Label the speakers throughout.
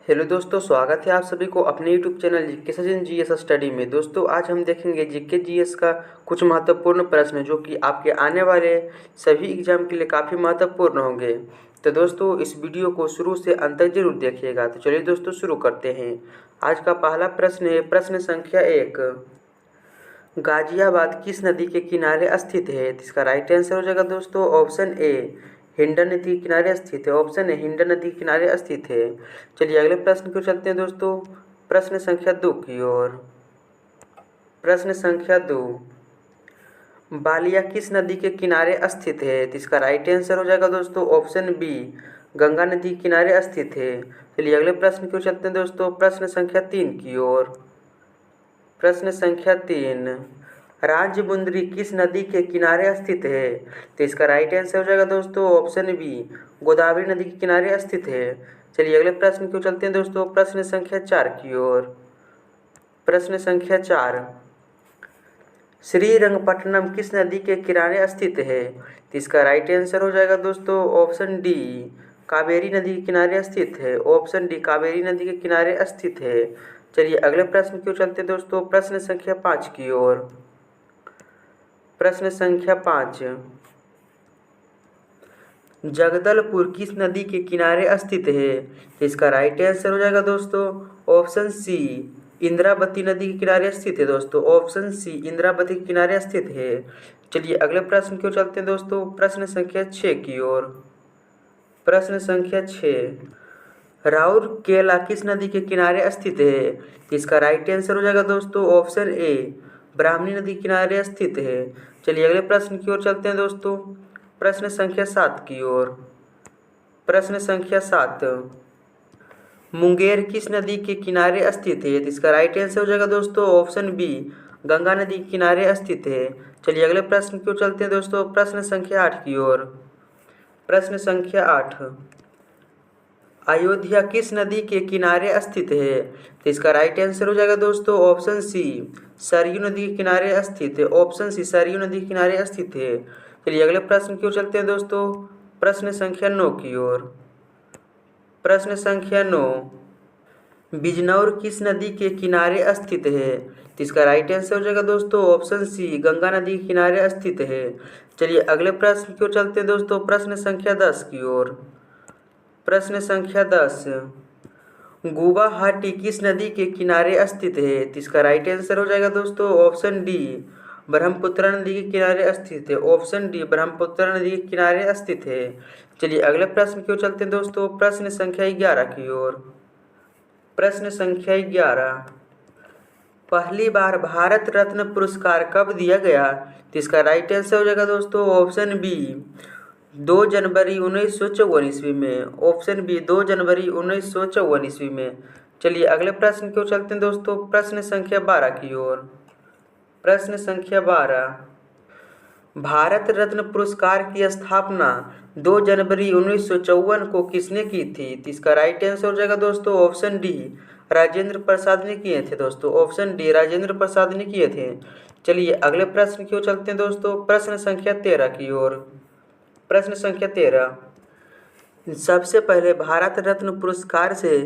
Speaker 1: Hello दोस्तों, स्वागत है आप सभी को अपने YouTube channel GK Sachin GS study में। दोस्तों आज हम देखेंगे जीके जीएस का कुछ महत्वपूर्ण प्रश्न जो कि आपके आने वाले सभी एग्जाम के लिए काफ़ी महत्वपूर्ण होंगे। तो दोस्तों इस वीडियो को शुरू से अंत तक जरूर देखिएगा। तो चलिए दोस्तों शुरू करते हैं। आज का पहला प्रश्न है प्रश्न संख्या 1। गाजियाबाद किस नदी के किनारे स्थित है? तो इसका राइट आंसर हो जाएगा दोस्तों ऑप्शन ए, हिंडन नदी के किनारे स्थित है। ऑप्शन ए, हिंडन नदी के किनारे स्थित है। चलिए अगले प्रश्न की ओर चलते हैं दोस्तों, प्रश्न संख्या 2 की ओर। प्रश्न संख्या 2, बालिया किस नदी के किनारे स्थित है? तो इसका राइट आंसर हो जाएगा दोस्तों ऑप्शन बी, गंगा नदी के किनारे स्थित है। चलिए अगले प्रश्न की ओर चलते हैं दोस्तों, प्रश्न संख्या 3 की ओर। प्रश्न संख्या 3, राजमुंदरी किस नदी के किनारे स्थित है? तो इसका राइट आंसर हो जाएगा दोस्तों ऑप्शन बी, गोदावरी नदी के किनारे स्थित है। चलिए अगले प्रश्न की ओर चलते हैं दोस्तों, प्रश्न संख्या 4 की ओर। प्रश्न संख्या 4, श्रीरंगपट्टनम किस नदी के किनारे स्थित है? तो इसका राइट आंसर हो जाएगा दोस्तों ऑप्शन डी, कावेरी नदी के किनारे स्थित है। ऑप्शन डी, कावेरी नदी के किनारे स्थित है। चलिए अगले प्रश्न की ओर चलते हैं दोस्तों, प्रश्न संख्या 5 की ओर। प्रश्न संख्या 5, जगदलपुर किस नदी के किनारे स्थित है? तो इसका राइट आंसर हो जाएगा दोस्तों ऑप्शन सी, इंद्रावती नदी के किनारे स्थित है। दोस्तों ऑप्शन सी, इंद्रावती के किनारे स्थित है। चलिए अगले प्रश्न की ओर चलते हैं दोस्तों, प्रश्न संख्या 6 की ओर। प्रश्न संख्या 6, राउरकेला किस नदी के किनारे स्थित है? तो इसका राइट आंसर हो जाएगा दोस्तों ऑप्शन ए, ब्राह्मणी नदी के किनारे स्थित है। चलिए अगले प्रश्न की ओर चलते हैं दोस्तों, प्रश्न संख्या 7 की ओर। प्रश्न संख्या 7, मुंगेर किस नदी के किनारे स्थित है? तो इसका राइट आंसर हो जाएगा दोस्तों ऑप्शन बी, गंगा नदी के किनारे स्थित है। चलिए अगले प्रश्न की ओर चलते हैं दोस्तों, प्रश्न संख्या 8 की ओर। प्रश्न संख्या 8, अयोध्या किस नदी के किनारे स्थित है? तो इसका राइट आंसर हो जाएगा दोस्तों ऑप्शन सी, सरयू नदी के किनारे स्थित है। ऑप्शन सी, सरयू नदी के किनारे स्थित है। चलिए अगले प्रश्न की ओर चलते हैं दोस्तों, प्रश्न संख्या 9 की ओर। प्रश्न संख्या 9, बिजनौर किस नदी के किनारे स्थित है? तो इसका राइट आंसर हो जाएगा दोस्तों ऑप्शन सी, गंगा नदी के किनारे स्थित है। चलिए अगले प्रश्न की ओर चलते हैं दोस्तों, प्रश्न संख्या 10 की ओर। प्रश्न संख्या 10, गुवाहाटी किस नदी के किनारे स्थित है? तो इसका राइट आंसर हो जाएगा दोस्तों ऑप्शन डी, ब्रह्मपुत्र नदी के किनारे स्थित है। ऑप्शन डी, ब्रह्मपुत्र नदी के किनारे स्थित है। चलिए अगले प्रश्न की ओर चलते हैं दोस्तों, प्रश्न संख्या 11 की ओर। प्रश्न संख्या 11, पहली बार भारत रत्न पुरस्कार कब दिया गया? तो इसका राइट आंसर हो जाएगा दोस्तों ऑप्शन बी, 2 जनवरी 1954 ईस्वी में। ऑप्शन बी, 2 जनवरी 1954 ईस्वी में। चलिए अगले प्रश्न की ओर चलते हैं दोस्तों, प्रश्न संख्या 12 की ओर। प्रश्न संख्या 12, भारत रत्न पुरस्कार की स्थापना 2 जनवरी 1954 को किसने की थी? तो इसका राइट आंसर हो जाएगा दोस्तों ऑप्शन डी, राजेंद्र प्रसाद ने किए थे। दोस्तों ऑप्शन डी, राजेंद्र प्रसाद ने किए थे। चलिए अगले प्रश्न की ओर चलते हैं दोस्तों, प्रश्न संख्या 13 की ओर। प्रश्न संख्या 13, सबसे पहले भारत रत्न पुरस्कार से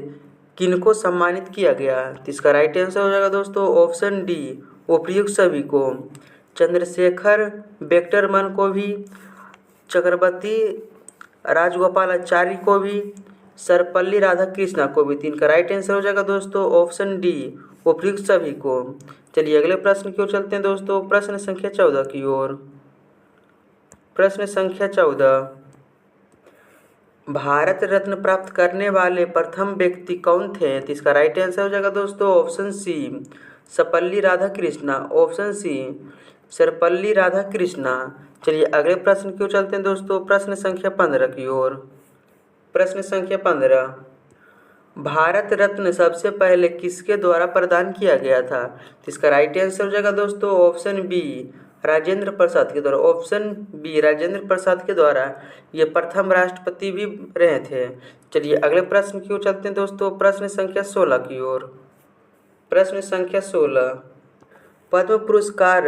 Speaker 1: किनको सम्मानित किया गया? तो इसका राइट आंसर हो जाएगा दोस्तों ऑप्शन डी, उपर्युक्त सभी को, चंद्रशेखर बेक्टरमन को भी, चक्रवर्ती राजगोपालाचारी को भी, सर्वपल्ली राधाकृष्णा को भी। तीन का राइट आंसर हो जाएगा दोस्तों ऑप्शन डी, उपर्युक्त सभी को। चलिए अगले प्रश्न की ओर चलते हैं दोस्तों, प्रश्न संख्या 14 की ओर। प्रश्न संख्या 14, भारत रत्न प्राप्त करने वाले प्रथम व्यक्ति कौन थे? तो इसका राइट आंसर हो जाएगा दोस्तों option C, Sarvepalli Radhakrishna. Option C, Sarvepalli Radhakrishna. चलिए अगले प्रश्न की ओर चलते हैं दोस्तों, प्रश्न संख्या 15 की ओर। प्रश्न संख्या 15, भारत रत्न सबसे पहले किसके द्वारा प्रदान किया गया था? तो इसका राइट आंसर हो जाएगा दोस्तों ऑप्शन बी, राजेंद्र प्रसाद के द्वारा। ऑप्शन बी, राजेंद्र प्रसाद के द्वारा ये प्रथम राष्ट्रपति भी रहे थे। चलिए अगले प्रश्न की ओर चलते हैं दोस्तों, प्रश्न संख्या 16 की ओर। प्रश्न संख्या 16, पद्म पुरस्कार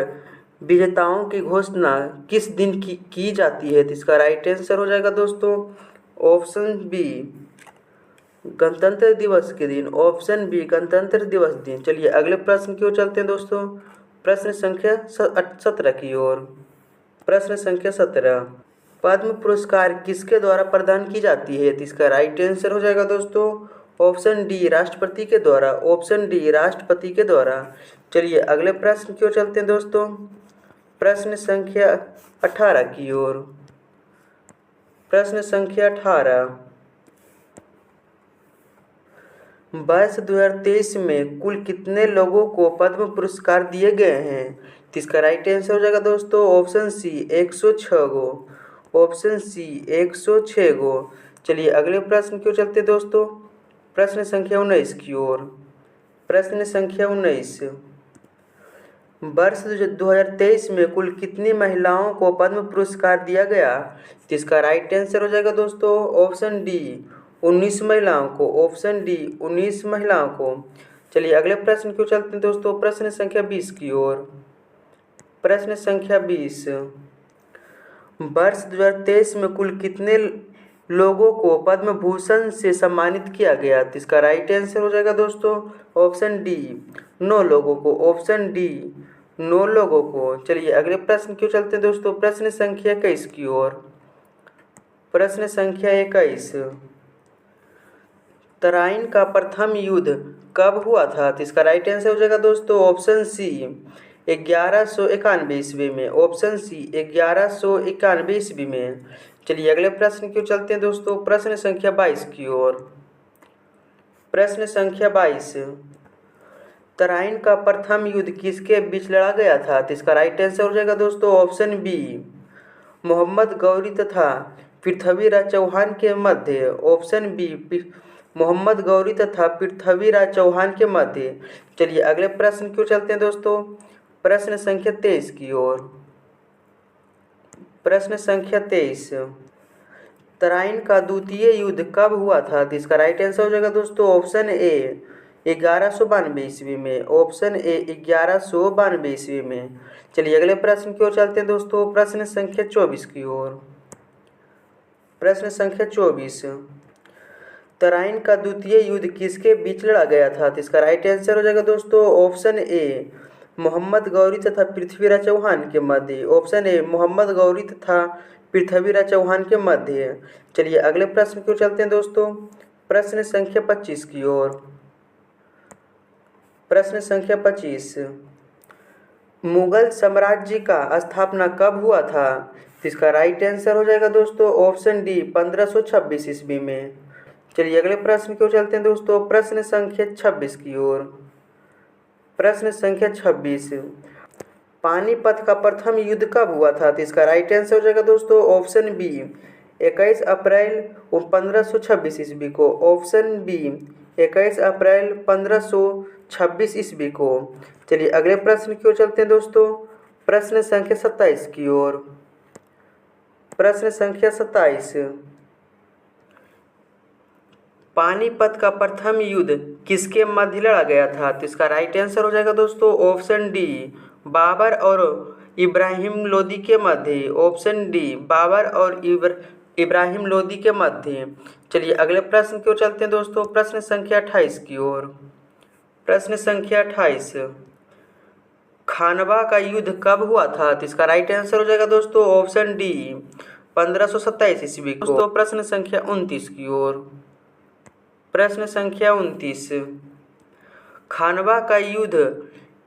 Speaker 1: विजेताओं की घोषणा किस दिन की जाती है? तो इसका राइट आंसर हो जाएगा दोस्तों ऑप्शन बी, गणतंत्र दिवस के दिन। ऑप्शन बी गणतंत्र दिवस दिन। चलिए अगले प्रश्न की ओर चलते हैं दोस्तों, प्रश्न संख्या 17 की ओर। प्रश्न संख्या 17, पद्म पुरस्कार किसके द्वारा प्रदान की जाती है? तो इसका राइट आंसर हो जाएगा दोस्तों ऑप्शन डी राष्ट्रपति के द्वारा। ऑप्शन डी राष्ट्रपति के द्वारा। चलिए अगले प्रश्न की ओर चलते हैं दोस्तों, प्रश्न संख्या 18 की ओर। प्रश्न संख्या 18, वर्ष 2023 में कुल कितने लोगों को पद्म पुरस्कार दिए गए हैं? तो इसका राइट आंसर हो जाएगा दोस्तों ऑप्शन सी 106 गो। ऑप्शन सी 106 गो। चलिए अगले प्रश्न की ओर चलते हैं दोस्तों, प्रश्न संख्या 19 की ओर। प्रश्न संख्या 19, वर्ष 2023 में कुल कितनी महिलाओं को पद्म पुरस्कार दिया गया? तो इसका राइट आंसर हो जाएगा दोस्तों ऑप्शन डी 19 महिलाओं को। ऑप्शन डी 19 महिलाओं को। चलिए अगले प्रश्न की ओर चलते हैं दोस्तों, प्रश्न संख्या 20 की ओर। प्रश्न संख्या 20, वर्ष 2023 में कुल कितने लोगों को पद्म भूषण से सम्मानित किया गया? तो इसका राइट आंसर हो जाएगा दोस्तों ऑप्शन डी 9 लोगों को। ऑप्शन डी 9 लोगों को। चलिए अगले प्रश्न की ओर चलते हैं दोस्तों, प्रश्न संख्या 21 की ओर। प्रश्न संख्या 21, तराइन का प्रथम युद्ध कब हुआ था? तो इसका राइट आंसर हो जाएगा दोस्तों ऑप्शन सी 1191 ईस्वी में। ऑप्शन सी 1191 ईस्वी में। चलिए अगले प्रश्न की ओर चलते हैं दोस्तों, प्रश्न संख्या 22 की ओर। प्रश्न संख्या 22, तराइन का प्रथम युद्ध किसके बीच लड़ा गया था? तो इसका राइट आंसर हो जाएगा दोस्तों ऑप्शन बी मोहम्मद गौरी तथा पृथ्वीराज चौहान के मध्य। ऑप्शन बी मोहम्मद गौरी तथा पृथ्वीराज चौहान के मध्य। चलिए अगले प्रश्न की ओर चलते हैं दोस्तों, प्रश्न संख्या 23 की ओर। प्रश्न संख्या 23, तराइन का द्वितीय युद्ध कब हुआ था? तो इसका राइट आंसर हो जाएगा दोस्तों ऑप्शन ए 1192 ईस्वी में। ऑप्शन ए 1192 ईस्वी में। चलिए अगले प्रश्न की ओर चलते हैं दोस्तों, प्रश्न संख्या 24 की ओर। प्रश्न संख्या 24, तराइन का द्वितीय युद्ध किसके बीच लड़ा गया था? तो इसका राइट आंसर हो जाएगा दोस्तों ऑप्शन ए मोहम्मद गौरी तथा पृथ्वीराज चौहान के मध्य। ऑप्शन ए मोहम्मद गौरी तथा पृथ्वीराज चौहान के मध्य। चलिए अगले प्रश्न की ओर चलते हैं दोस्तों, प्रश्न संख्या 25 की ओर। प्रश्न संख्या 25, मुगल साम्राज्य का स्थापना कब हुआ था? तो इसका राइट आंसर हो जाएगा दोस्तों ऑप्शन डी 1526 ईस्वी में। चलिए अगले प्रश्न की ओर चलते हैं दोस्तों, प्रश्न संख्या 26 की ओर। प्रश्न संख्या 26, पानीपत का प्रथम युद्ध कब हुआ था? तो इसका राइट आंसर हो जाएगा दोस्तों ऑप्शन बी 21 अप्रैल 1526 ईस्वी को। ऑप्शन बी 21 अप्रैल 1526 ईस्वी को। चलिए अगले प्रश्न की ओर चलते हैं दोस्तों, प्रश्न संख्या 27 की ओर। प्रश्न संख्या 27, पानीपत का प्रथम युद्ध किसके मध्य लड़ा गया था? तो इसका राइट आंसर हो जाएगा दोस्तों ऑप्शन डी बाबर और इब्राहिम लोदी के मध्य। ऑप्शन डी बाबर और इब्राहिम लोदी के मध्य। चलिए अगले प्रश्न की ओर चलते हैं दोस्तों, प्रश्न संख्या 28 की ओर। प्रश्न संख्या 28, खानवा का युद्ध कब हुआ था? तो इसका राइट आंसर हो जाएगा दोस्तों ऑप्शन डी 1527 ईस्वी को। दोस्तों प्रश्न संख्या 29 की ओर। प्रश्न संख्या 29, खानवा का युद्ध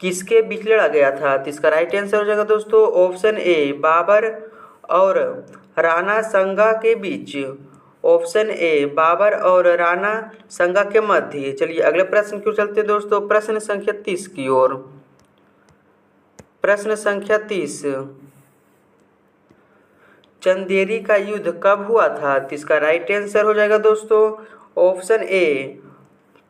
Speaker 1: किसके बीच लड़ा गया था? तो इसका राइट आंसर हो जाएगा दोस्तों ऑप्शन ए बाबर और राणा संगा के बीच। ऑप्शन ए बाबर और राणा संगा के मध्य। चलिए अगले प्रश्न की ओर चलते हैं दोस्तों, प्रश्न संख्या 30 की ओर। प्रश्न संख्या 30, चंदेरी का युद्ध कब हुआ था? तो इसका राइट आंसर हो जाएगा दोस्तों ऑप्शन ए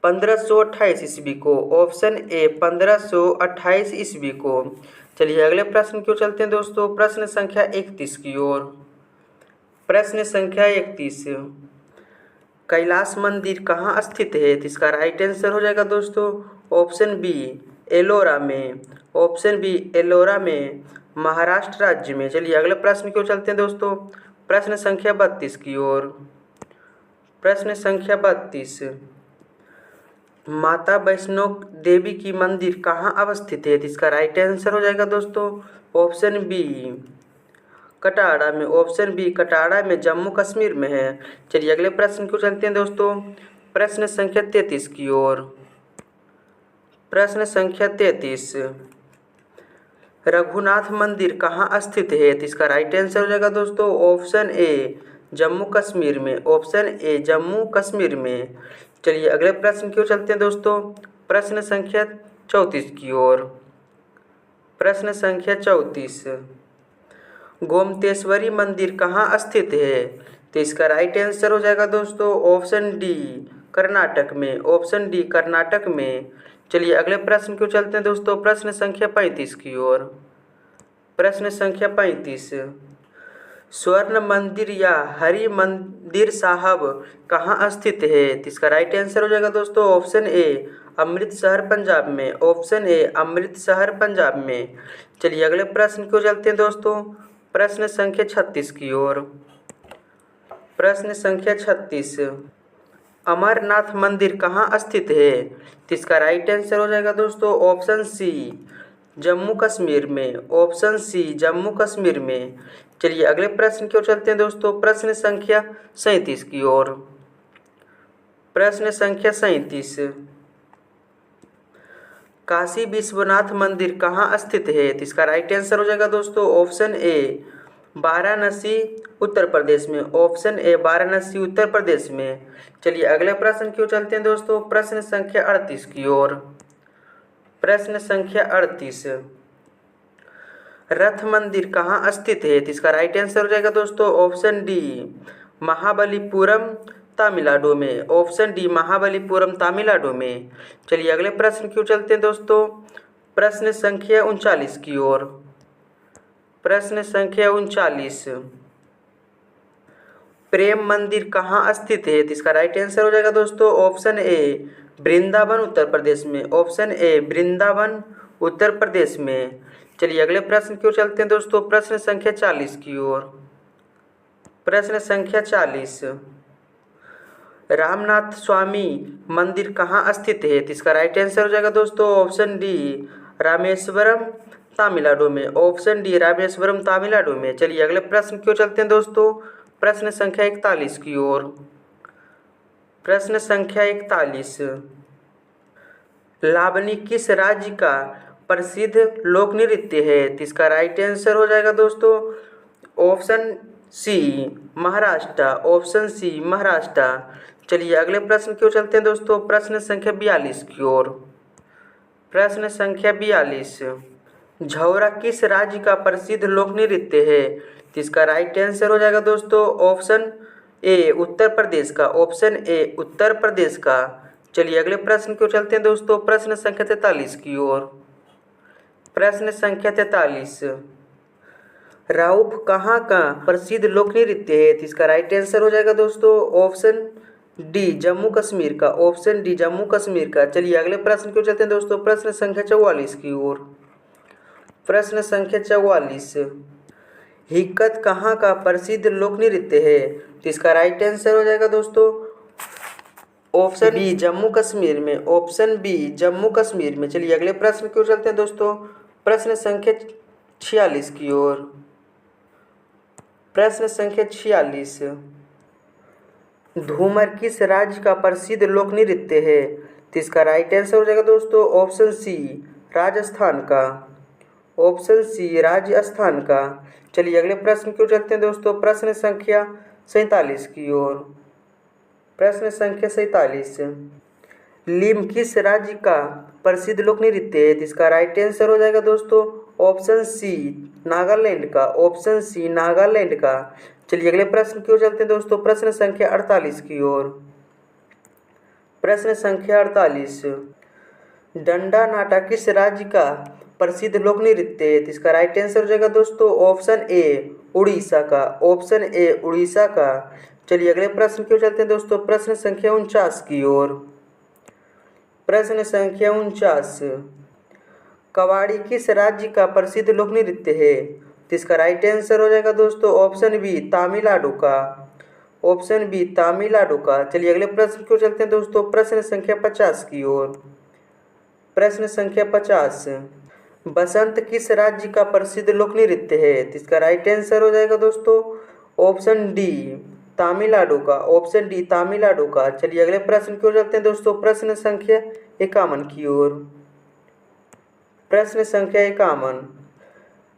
Speaker 1: 1528 ईस्वी को। ऑप्शन ए 1528 ईस्वी को। चलिए अगले प्रश्न की ओर चलते हैं दोस्तों, प्रश्न संख्या 31 की ओर। प्रश्न संख्या 31, कैलाश मंदिर कहाँ स्थित है? तो इसका राइट आंसर हो जाएगा दोस्तों ऑप्शन बी एलोरा में। ऑप्शन बी एलोरा में, महाराष्ट्र राज्य में। चलिए अगले प्रश्न की ओर चलते हैं दोस्तों, प्रश्न संख्या 32 की ओर। प्रश्न संख्या 32, माता वैष्णो देवी की मंदिर कहाँ अवस्थित है? इसका राइट आंसर हो जाएगा दोस्तों ऑप्शन बी कटाड़ा में। ऑप्शन बी कटाड़ा में जम्मू कश्मीर में है। चलिए अगले प्रश्न को चलते हैं दोस्तों, प्रश्न संख्या 33 की ओर। प्रश्न संख्या 33, रघुनाथ मंदिर कहाँ स्थित है? इसका राइट आंसर हो जाएगा दोस्तों ऑप्शन ए जम्मू कश्मीर में। ऑप्शन ए जम्मू कश्मीर में। चलिए अगले प्रश्न की ओर चलते हैं दोस्तों, प्रश्न संख्या 34 की ओर। प्रश्न संख्या 34, गोमतेश्वरी मंदिर कहाँ स्थित है? तो इसका राइट आंसर हो जाएगा दोस्तों ऑप्शन डी कर्नाटक में। ऑप्शन डी कर्नाटक में। चलिए अगले प्रश्न को चलते हैं दोस्तों, प्रश्न संख्या 35 की ओर। प्रश्न संख्या 35, स्वर्ण मंदिर या हरि मंदिर साहब कहाँ स्थित है? इसका राइट आंसर हो जाएगा दोस्तों ऑप्शन ए अमृतसर पंजाब में। ऑप्शन ए अमृतसर पंजाब में। चलिए अगले प्रश्न को चलते हैं दोस्तों, प्रश्न संख्या 36 की ओर। प्रश्न संख्या 36, अमरनाथ मंदिर कहाँ स्थित है? इसका राइट आंसर हो जाएगा दोस्तों ऑप्शन सी जम्मू कश्मीर में। ऑप्शन सी जम्मू कश्मीर में। चलिए अगले प्रश्न की ओर चलते हैं दोस्तों, प्रश्न संख्या 37 की ओर। प्रश्न संख्या 37, काशी विश्वनाथ मंदिर कहाँ स्थित है? इसका राइट आंसर हो जाएगा दोस्तों ऑप्शन ए वाराणसी उत्तर प्रदेश में। ऑप्शन ए वाराणसी उत्तर प्रदेश में। चलिए अगले प्रश्न की ओर चलते हैं दोस्तों, प्रश्न संख्या 38 की ओर। प्रश्न संख्या 38, रथ मंदिर कहाँ स्थित है? इसका राइट आंसर हो जाएगा दोस्तों ऑप्शन डी महाबलीपुरम तमिलनाडु में। ऑप्शन डी महाबलीपुरम तमिलनाडु में। चलिए अगले प्रश्न की ओर चलते हैं दोस्तों, प्रश्न संख्या 39 की ओर। प्रश्न संख्या 39, प्रेम मंदिर कहाँ स्थित है? इसका राइट आंसर हो जाएगा दोस्तों ऑप्शन ए वृंदावन उत्तर प्रदेश में। ऑप्शन ए वृंदावन उत्तर प्रदेश में। चलिए अगले प्रश्न की ओर चलते हैं दोस्तों, प्रश्न संख्या 40 की ओर। प्रश्न संख्या 40, रामनाथ स्वामी मंदिर कहाँ स्थित है? इसका राइट आंसर हो जाएगा दोस्तों ऑप्शन डी रामेश्वरम तमिलनाडु में। ऑप्शन डी रामेश्वरम तमिलनाडु में। चलिए अगले प्रश्न की ओर चलते हैं दोस्तों, प्रश्न संख्या 41 की ओर। प्रश्न संख्या 41, लावनी किस राज्य का प्रसिद्ध लोक नृत्य है? इसका राइट आंसर हो जाएगा दोस्तों option C Maharashtra. Option C Maharashtra. चलिए अगले प्रश्न की ओर चलते हैं दोस्तों, प्रश्न संख्या 42 की ओर। प्रश्न संख्या 42, झौरा किस राज्य का प्रसिद्ध लोक नृत्य है? इसका राइट आंसर हो जाएगा दोस्तों ऑप्शन ए उत्तर प्रदेश का। ऑप्शन ए उत्तर प्रदेश का। चलिए अगले प्रश्न की ओर चलते हैं दोस्तों, प्रश्न संख्या 43 की ओर। प्रश्न संख्या 43, राउफ कहाँ का प्रसिद्ध लोक नृत्य है? इसका राइट आंसर हो जाएगा दोस्तों ऑप्शन डी जम्मू कश्मीर का। ऑप्शन डी जम्मू कश्मीर का। चलिए अगले प्रश्न की ओर चलते हैं दोस्तों, प्रश्न संख्या 44 की ओर। प्रश्न संख्या 44, हिक्कत कहाँ का प्रसिद्ध लोक नृत्य है? इसका राइट आंसर हो जाएगा दोस्तों ऑप्शन बी जम्मू कश्मीर में। ऑप्शन बी जम्मू कश्मीर में। चलिए अगले प्रश्न की ओर चलते हैं दोस्तों, प्रश्न संख्या 46 की ओर। प्रश्न संख्या 46, धूमर किस राज्य का प्रसिद्ध लोक नृत्य है? इसका राइट आंसर हो जाएगा दोस्तों ऑप्शन सी राजस्थान का। ऑप्शन सी राजस्थान का। चलिए अगले प्रश्न की ओर चलते हैं दोस्तों, प्रश्न संख्या 47 की ओर। प्रश्न संख्या 47, लिम किस राज्य का प्रसिद्ध लोक नृत्य है? इसका राइट आंसर हो जाएगा दोस्तों ऑप्शन सी नागालैंड का। ऑप्शन सी नागालैंड का। चलिए अगले प्रश्न की ओर चलते हैं दोस्तों, प्रश्न संख्या 48 की ओर। प्रश्न संख्या 48, डंडा नाटा किस राज्य का प्रसिद्ध लोक नृत्य है? इसका राइट आंसर हो जाएगा दोस्तों ऑप्शन ए उड़ीसा का। ऑप्शन ए उड़ीसा का। चलिए अगले प्रश्न की ओर चलते हैं दोस्तों, प्रश्न संख्या 49 की ओर। प्रश्न संख्या 49, कवाड़ी किस राज्य का प्रसिद्ध लोक नृत्य है? इसका राइट आंसर हो जाएगा दोस्तों ऑप्शन बी तमिलनाडु का। ऑप्शन बी तमिलनाडु का। चलिए अगले प्रश्न की ओर चलते हैं दोस्तों, प्रश्न संख्या 50 की ओर। प्रश्न संख्या 50, बसंत किस राज्य का प्रसिद्ध लोक नृत्य है? तो इसका राइट आंसर हो जाएगा दोस्तों ऑप्शन डी तमिलनाडु का। ऑप्शन डी तमिलनाडु का। चलिए अगले प्रश्न की ओर चलते हैं दोस्तों, प्रश्न संख्या 51 की ओर। प्रश्न संख्या 51,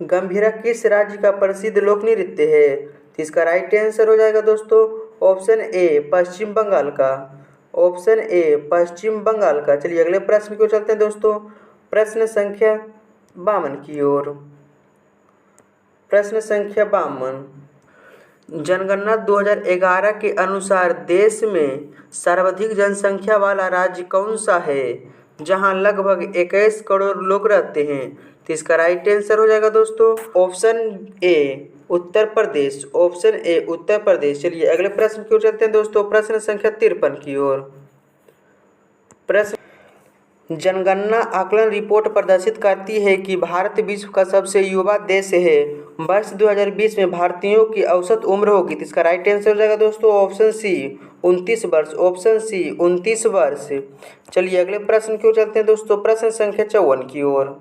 Speaker 1: गंभीरा किस राज्य का प्रसिद्ध लोक नृत्य है? तो इसका राइट आंसर हो जाएगा दोस्तों ऑप्शन ए पश्चिम बंगाल का। ऑप्शन ए पश्चिम बंगाल का। चलिए अगले प्रश्न की ओर चलते हैं दोस्तों, प्रश्न संख्या 52 की ओर। प्रश्न संख्या 52, जनगणना 2011 के अनुसार देश में सर्वाधिक जनसंख्या वाला राज्य कौन सा है जहां लगभग 21 करोड़ लोग रहते हैं? तो इसका राइट आंसर हो जाएगा दोस्तों option A Uttar Pradesh. Option A Uttar Pradesh. चलिए अगले प्रश्न की ओर चलते हैं दोस्तों, प्रश्न संख्या 53 की ओर। प्रश्न, जनगणना आकलन रिपोर्ट प्रदर्शित करती है कि भारत विश्व का सबसे युवा देश है। वर्ष 2020 में भारतीयों की औसत उम्र होगी। तो इसका राइट आंसर हो जाएगा दोस्तों ऑप्शन सी 29 वर्ष। ऑप्शन सी 29 वर्ष। चलिए अगले प्रश्न की ओर चलते हैं दोस्तों, प्रश्न संख्या 54 की ओर।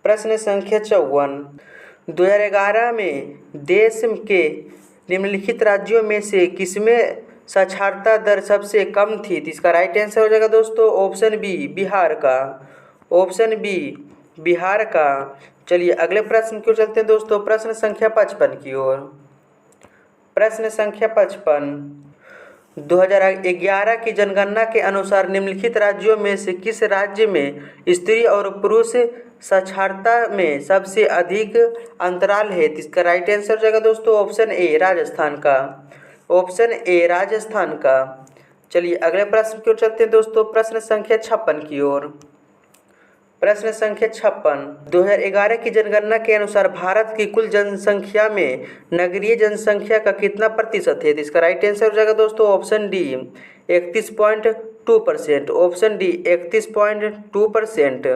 Speaker 1: प्रश्न संख्या 54, 2011 में देश के निम्नलिखित राज्यों में से किसमें साक्षरता दर सबसे कम थी? तो इसका राइट आंसर हो जाएगा दोस्तों ऑप्शन बी बिहार का। ऑप्शन बी बिहार का। चलिए अगले प्रश्न की ओर चलते हैं दोस्तों, प्रश्न संख्या 55 की ओर। प्रश्न संख्या 55, 2011 की जनगणना के अनुसार निम्नलिखित राज्यों में से किस राज्य में स्त्री और पुरुष साक्षरता में सबसे अधिक अंतराल है? तो इसका राइट आंसर हो जाएगा दोस्तों ऑप्शन ए राजस्थान का। ऑप्शन ए राजस्थान का। चलिए अगले प्रश्न की ओर चलते हैं दोस्तों, प्रश्न संख्या 56 की ओर। प्रश्न संख्या 56, 2011 की जनगणना के अनुसार भारत की कुल जनसंख्या में नगरीय जनसंख्या का कितना प्रतिशत है? तो इसका राइट आंसर हो जाएगा दोस्तों ऑप्शन डी 31.2%। Option D 31.2%।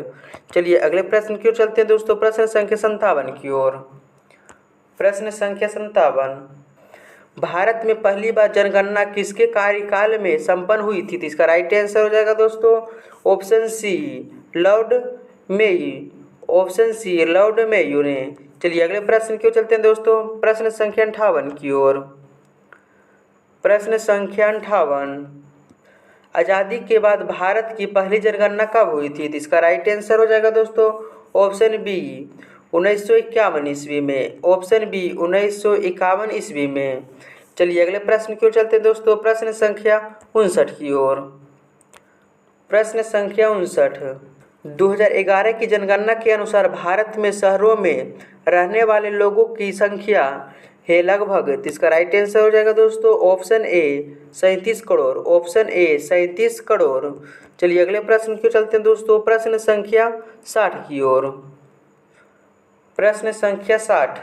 Speaker 1: चलिए अगले प्रश्न की ओर चलते हैं दोस्तों, प्रश्न संख्या 57 की ओर। प्रश्न संख्या 57, भारत में पहली बार जनगणना किसके कार्यकाल में संपन्न हुई थी? तो इसका राइट आंसर हो जाएगा दोस्तों option C Lord Mayo. Option C Lord Mayo ने। चलिए अगले प्रश्न की ओर चलते हैं दोस्तों, प्रश्न संख्या 58 की ओर। प्रश्न संख्या 58, आज़ादी के बाद भारत की पहली जनगणना कब हुई थी? तो इसका राइट आंसर हो जाएगा दोस्तों ऑप्शन बी 1951 ईस्वी में। ऑप्शन बी 1951 ईस्वी में। चलिए अगले प्रश्न की ओर चलते हैं दोस्तों, प्रश्न संख्या 59 की ओर। प्रश्न संख्या 59, 2011 की जनगणना के अनुसार भारत में शहरों में रहने वाले लोगों की संख्या है लगभग। तो इसका राइट आंसर हो जाएगा दोस्तों option A 37 crore. Option A 37 crore. चलिए अगले प्रश्न की ओर चलते हैं दोस्तों, प्रश्न संख्या 60 की ओर। प्रश्न संख्या 60,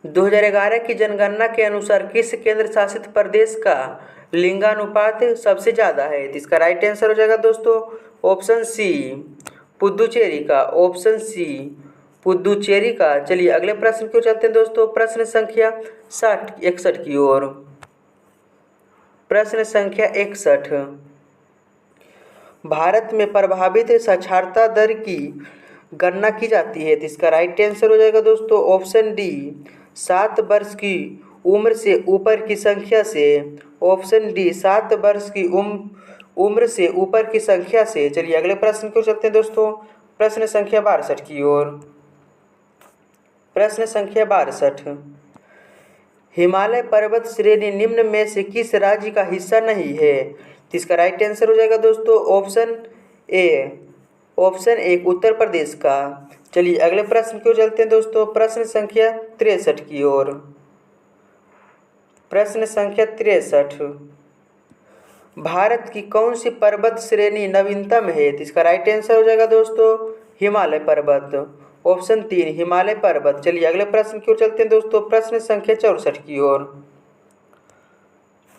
Speaker 1: 2011 की जनगणना के अनुसार किस केंद्र शासित प्रदेश का लिंगानुपात सबसे ज़्यादा है? तो इसका राइट आंसर हो जाएगा दोस्तों ऑप्शन सी पुदुचेरी का। ऑप्शन सी पुदुचेरी का। चलिए अगले प्रश्न की ओर चलते हैं दोस्तों, प्रश्न संख्या 61 की ओर। प्रश्न संख्या 61, भारत में प्रभावित साक्षरता दर की गणना की जाती है। तो इसका राइट आंसर हो जाएगा दोस्तों ऑप्शन डी 7 वर्ष की उम्र से ऊपर की संख्या से। ऑप्शन डी 7 वर्ष की उम्र से ऊपर की संख्या से। चलिए अगले प्रश्न की ओर चलते हैं दोस्तों, प्रश्न संख्या 62 की ओर। प्रश्न संख्या 62, हिमालय पर्वत श्रेणी निम्न में से किस राज्य का हिस्सा नहीं है? तो इसका राइट आंसर हो जाएगा दोस्तों ऑप्शन ए उत्तर प्रदेश का। चलिए अगले प्रश्न की ओर चलते हैं दोस्तों, प्रश्न संख्या 63 की ओर। प्रश्न संख्या 63, भारत की कौन सी पर्वत श्रेणी नवीनतम है? तो इसका राइट आंसर हो जाएगा दोस्तों हिमालय पर्वत। ऑप्शन 3 हिमालय पर्वत। चलिए अगले प्रश्न की ओर चलते हैं दोस्तों, प्रश्न संख्या 64 की ओर।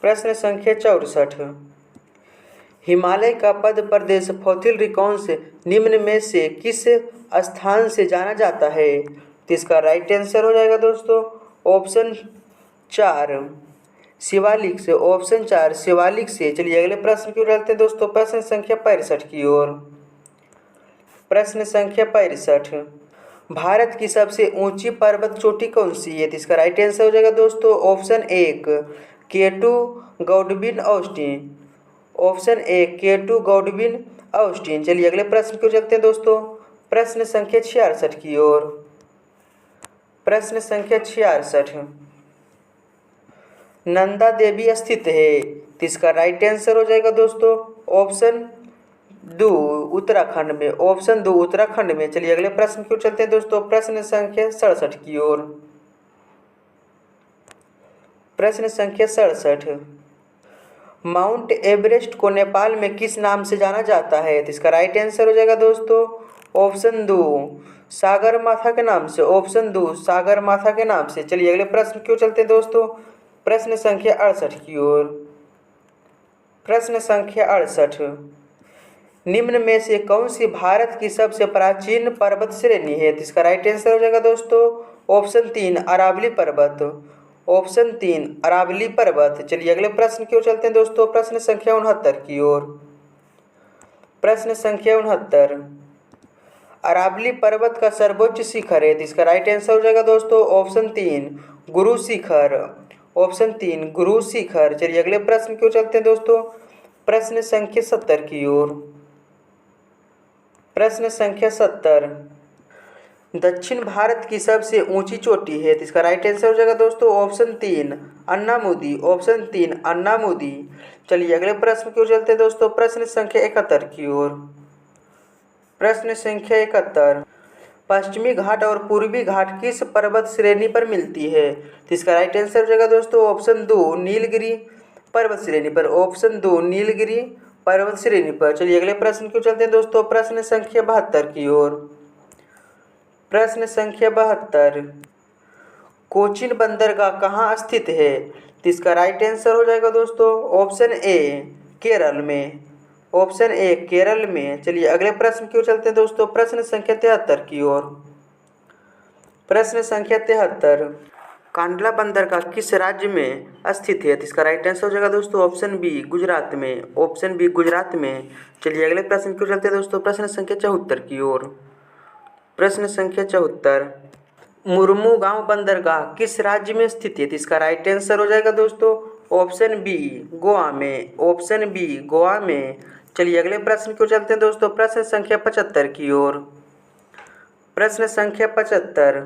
Speaker 1: प्रश्न संख्या 64, हिमालय का पद प्रदेश फॉसिल रिकॉर्ड्स निम्न में से किस स्थान से जाना जाता है? तो इसका राइट आंसर हो जाएगा दोस्तों ऑप्शन 4 शिवालिक से, ऑप्शन 4 शिवालिक से। चलिए अगले प्रश्न की ओर चलते हैं दोस्तों, प्रश्न संख्या 65 की ओर। प्रश्न संख्या 65, भारत की सबसे ऊंची पर्वत चोटी कौन सी है? तो इसका राइट आंसर हो जाएगा दोस्तों option 1 K two Godwin Austen. Option 1 K two Godwin Austen. चलिए अगले प्रश्न की ओर चलते हैं दोस्तों, प्रश्न संख्या 66 की ओर। प्रश्न संख्या 66, नंदा देवी स्थित है, तो इसका राइट आंसर हो जाएगा दोस्तों ऑप्शन 2 उत्तराखंड में। ऑप्शन 2 उत्तराखंड में। चलिए अगले प्रश्न की ओर चलते हैं दोस्तों, प्रश्न संख्या 67 की ओर। प्रश्न संख्या 67, माउंट एवरेस्ट को नेपाल में किस नाम से जाना जाता है? तो इसका राइट आंसर हो जाएगा दोस्तों ऑप्शन 2 सागरमाथा के नाम से। ऑप्शन 2 सागरमाथा के नाम से। चलिए अगले प्रश्न की ओर चलते हैं दोस्तों, प्रश्न संख्या 68 की ओर। प्रश्न संख्या 68, निम्न में से कौन सी भारत की सबसे प्राचीन पर्वत श्रेणी है? तो इसका राइट आंसर हो जाएगा दोस्तों ऑप्शन 3 अरावली पर्वत। ऑप्शन 3 अरावली पर्वत। चलिए अगले प्रश्न की ओर चलते हैं दोस्तों, प्रश्न संख्या 69 की ओर। प्रश्न संख्या 69, अरावली पर्वत का सर्वोच्च शिखर है, तो इसका राइट आंसर हो जाएगा दोस्तों ऑप्शन 3 गुरु शिखर। ऑप्शन 3 गुरु शिखर। चलिए अगले प्रश्न की ओर चलते हैं दोस्तों, प्रश्न संख्या 70 की ओर। प्रश्न संख्या 70, दक्षिण भारत की सबसे ऊंची चोटी है, तो इसका राइट आंसर हो जाएगा दोस्तों ऑप्शन 3 अन्नामुदी। ऑप्शन 3 अन्नामुदी। चलिए अगले प्रश्न की ओर चलते हैं दोस्तों, प्रश्न संख्या 71 की ओर। प्रश्न संख्या 71, पश्चिमी घाट और पूर्वी घाट किस पर्वत श्रेणी पर मिलती है? तो इसका राइट आंसर हो जाएगा दोस्तों ऑप्शन 2 नीलगिरी पर्वत श्रेणी पर। ऑप्शन 2 नीलगिरी पर्वत श्रेणी पर। चलिए अगले प्रश्न की ओर चलते हैं दोस्तों, प्रश्न संख्या 72 की ओर। प्रश्न संख्या 72, कोचीन बंदरगाह कहाँ स्थित है? तो इसका राइट आंसर हो जाएगा दोस्तों ऑप्शन ए केरल में। ऑप्शन ए केरल में। चलिए अगले प्रश्न की ओर चलते हैं दोस्तों, प्रश्न संख्या 73 की ओर। प्रश्न संख्या 73, कांडला बंदरगाह किस राज्य में स्थित है? तो इसका राइट आंसर हो जाएगा दोस्तों ऑप्शन बी गुजरात में। ऑप्शन बी गुजरात में। चलिए अगले प्रश्न की ओर चलते हैं दोस्तों, प्रश्न संख्या 74 की ओर। प्रश्न संख्या 74, मुर्मू गांव बंदरगाह किस राज्य में स्थित है? तो इसका राइट आंसर हो जाएगा दोस्तों ऑप्शन बी गोवा में। ऑप्शन बी गोवा में। चलिए अगले प्रश्न की ओर चलते हैं दोस्तों, प्रश्न संख्या 75 की ओर। प्रश्न संख्या 75,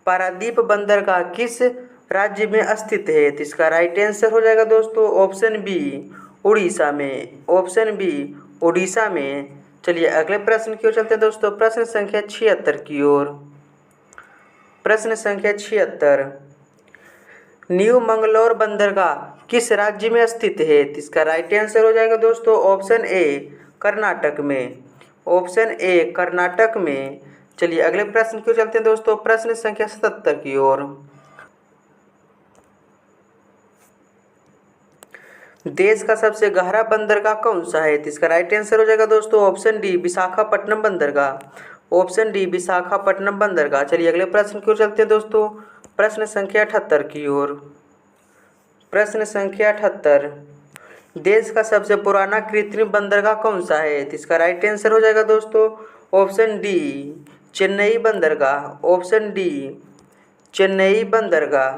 Speaker 1: पारादीप बंदरगाह किस राज्य में स्थित है? तो इसका राइट आंसर हो जाएगा दोस्तों ऑप्शन बी उड़ीसा में। ऑप्शन बी उड़ीसा में। चलिए अगले प्रश्न की ओर चलते हैं दोस्तों, प्रश्न संख्या 76 की ओर। प्रश्न संख्या 76, न्यू मंगलौर बंदरगाह किस राज्य में स्थित है? तो इसका राइट आंसर हो जाएगा दोस्तों ऑप्शन ए कर्नाटक में। ऑप्शन ए कर्नाटक में। चलिए अगले प्रश्न की ओर चलते हैं दोस्तों, प्रश्न संख्या 77 की ओर। देश का सबसे गहरा बंदरगाह कौन सा है? तो इसका राइट आंसर हो जाएगा दोस्तों ऑप्शन डी विशाखापट्टनम बंदरगाह। ऑप्शन डी विशाखापट्टनम बंदरगाह। चलिए अगले प्रश्न की ओर चलते हैं दोस्तों, प्रश्न संख्या 78 की ओर। प्रश्न संख्या 78, देश का सबसे पुराना कृत्रिम बंदरगाह कौन सा है? तो इसका राइट आंसर हो जाएगा दोस्तों ऑप्शन डी चेन्नई बंदरगाह। ऑप्शन डी चेन्नई बंदरगाह।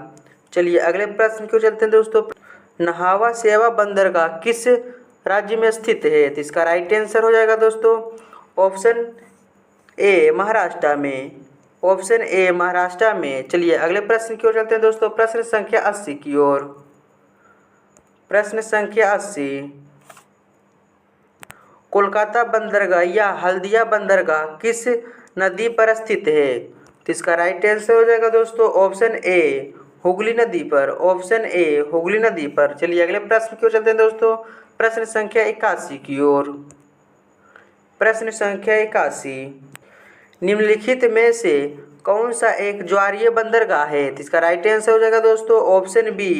Speaker 1: चलिए अगले प्रश्न की ओर चलते हैं दोस्तों, नहावा शेवा बंदरगाह किस राज्य में स्थित है? तो इसका राइट आंसर हो जाएगा दोस्तों ऑप्शन ए महाराष्ट्र में। ऑप्शन ए महाराष्ट्र में। चलिए अगले प्रश्न की ओर चलते हैं दोस्तों, प्रश्न संख्या 80 की ओर। प्रश्न संख्या 80, कोलकाता बंदरगाह या हल्दिया बंदरगाह किस नदी पर स्थित है? तो इसका राइट आंसर हो जाएगा दोस्तों ऑप्शन ए हुगली नदी पर। ऑप्शन ए हुगली नदी पर। चलिए अगले प्रश्न की ओर चलते हैं दोस्तों, प्रश्न संख्या 81 की ओर। प्रश्न संख्या 81, निम्नलिखित में से कौन सा एक ज्वारीय बंदरगाह है? तो इसका राइट आंसर हो जाएगा दोस्तों ऑप्शन बी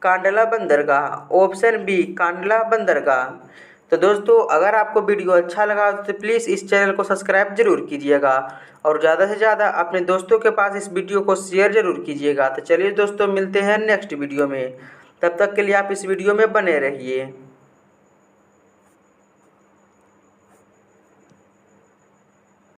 Speaker 1: कांडला बंदरगाह। ऑप्शन बी कांडला बंदरगाह। तो दोस्तों अगर आपको वीडियो अच्छा लगा तो प्लीज़ इस चैनल को सब्सक्राइब जरूर कीजिएगा और ज़्यादा से ज़्यादा अपने दोस्तों के पास इस वीडियो को शेयर जरूर कीजिएगा। तो चलिए दोस्तों मिलते हैं नेक्स्ट वीडियो में, तब तक के लिए आप इस वीडियो में बने रहिए।